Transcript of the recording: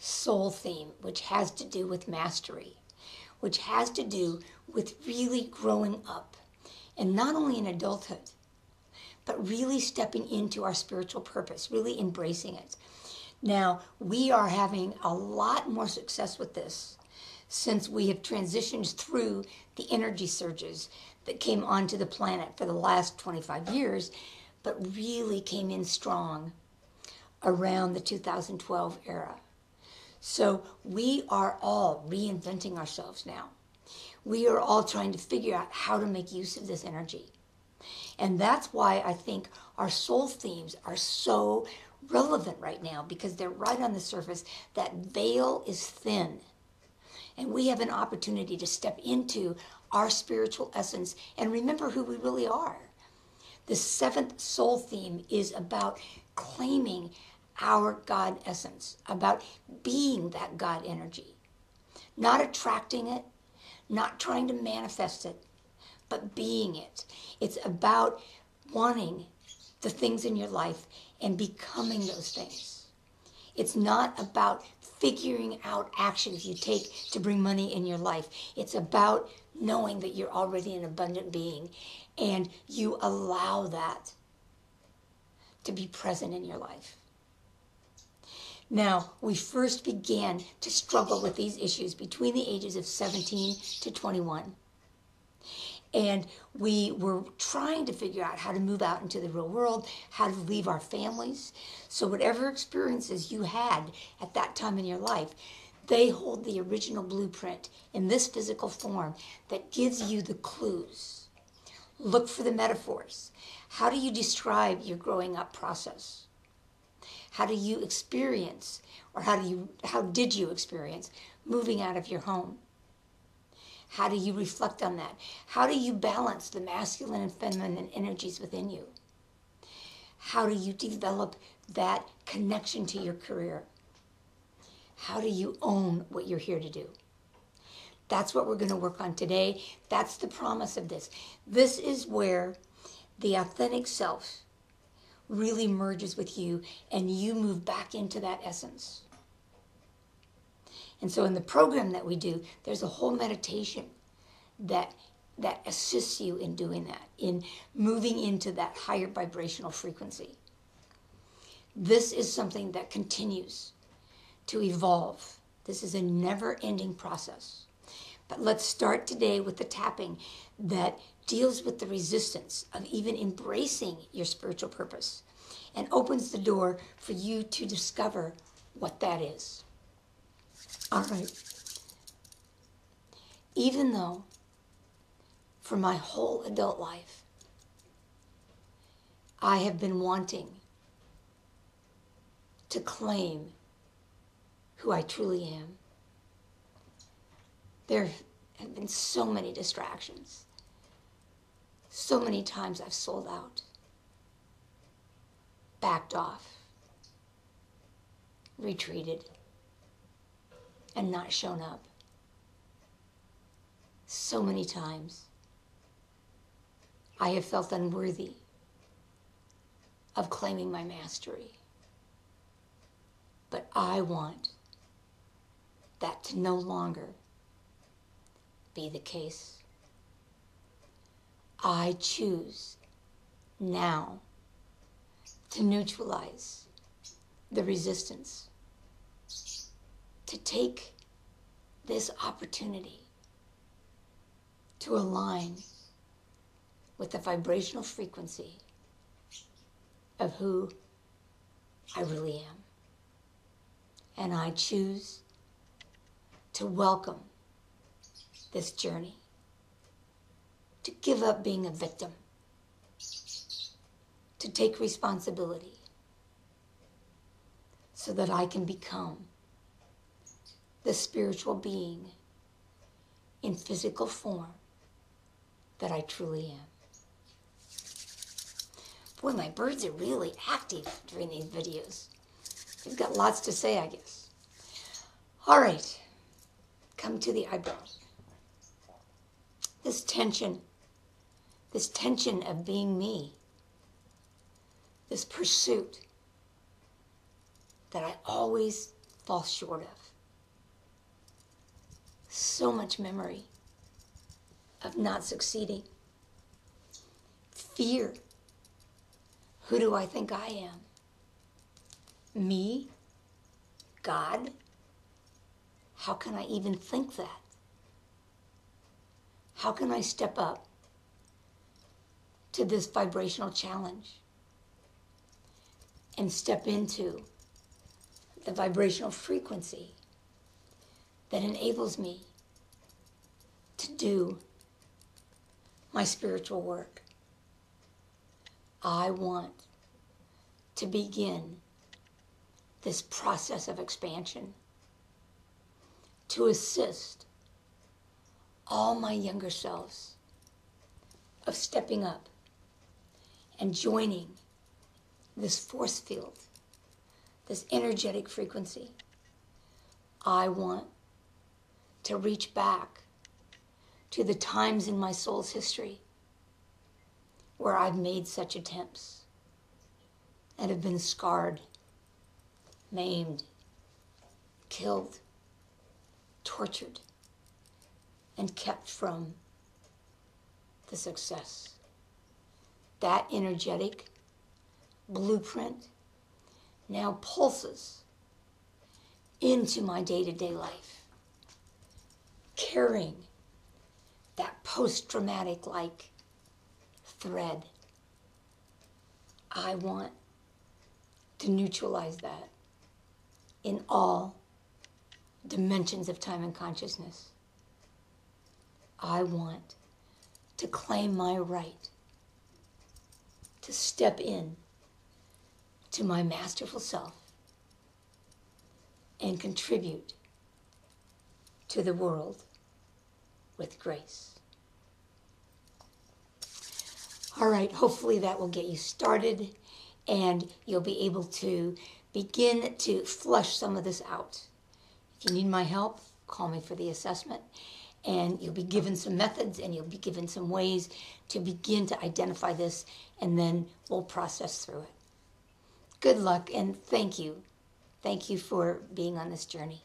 soul theme, which has to do with mastery, which has to do with really growing up, and not only in adulthood, but really stepping into our spiritual purpose, really embracing it. Now, we are having a lot more success with this since we have transitioned through the energy surges that came onto the planet for the last 25 years, but really came in strong around the 2012 era. So we are all reinventing ourselves now. We are all trying to figure out how to make use of this energy. And that's why I think our soul themes are so relevant right now, because they're right on the surface. That veil is thin. And we have an opportunity to step into our spiritual essence and remember who we really are. The seventh soul theme is about claiming our God essence, about being that God energy. Not attracting it, not trying to manifest it, but being it. It's about wanting the things in your life and becoming those things. It's not about figuring out actions you take to bring money in your life. It's about knowing that you're already an abundant being and you allow that to be present in your life. Now, we first began to struggle with these issues between the ages of 17 to 21. And we were trying to figure out how to move out into the real world, how to leave our families. So whatever experiences you had at that time in your life, they hold the original blueprint in this physical form that gives you the clues. Look for the metaphors. How do you describe your growing up process? How do you experience, or how did you experience moving out of your home? How do you reflect on that? How do you balance the masculine and feminine energies within you? How do you develop that connection to your career? How do you own what you're here to do? That's what we're going to work on today. That's the promise of this. This is where the authentic self really merges with you and you move back into that essence. And so in the program that we do, there's a whole meditation that assists you in doing that, in moving into that higher vibrational frequency. This is something that continues to evolve. This is a never-ending process. But let's start today with the tapping that deals with the resistance of even embracing your spiritual purpose and opens the door for you to discover what that is. All right. Even though for my whole adult life, I have been wanting to claim who I truly am, there have been so many distractions. So many times I've sold out, backed off, retreated, and not shown up. So many times I have felt unworthy of claiming my mastery. But I want that to no longer be the case. I choose now to neutralize the resistance, to take this opportunity to align with the vibrational frequency of who I really am. And I choose to welcome this journey, to give up being a victim, to take responsibility so that I can become the spiritual being in physical form that I truly am. Boy, my birds are really active during these videos. They've got lots to say, I guess. All right, come to the eyebrows. This tension of being me, this pursuit that I always fall short of. So much memory of not succeeding. Fear. Who do I think I am? Me? God? How can I even think that? How can I step up to this vibrational challenge and step into the vibrational frequency that enables me to do my spiritual work? I want to begin this process of expansion to assist all my younger selves of stepping up and joining this force field, this energetic frequency. I want to reach back to the times in my soul's history where I've made such attempts and have been scarred, maimed, killed, tortured, and kept from the success. That energetic blueprint now pulses into my day-to-day life, carrying that post-traumatic like thread. I want to neutralize that in all dimensions of time and consciousness. I want to claim my right to step in to my masterful self and contribute to the world with grace. All right, hopefully that will get you started and you'll be able to begin to flush some of this out. If you need my help, call me for the assessment, and you'll be given some methods and you'll be given some ways to begin to identify this, and then we'll process through it. Good luck and thank you. Thank you for being on this journey.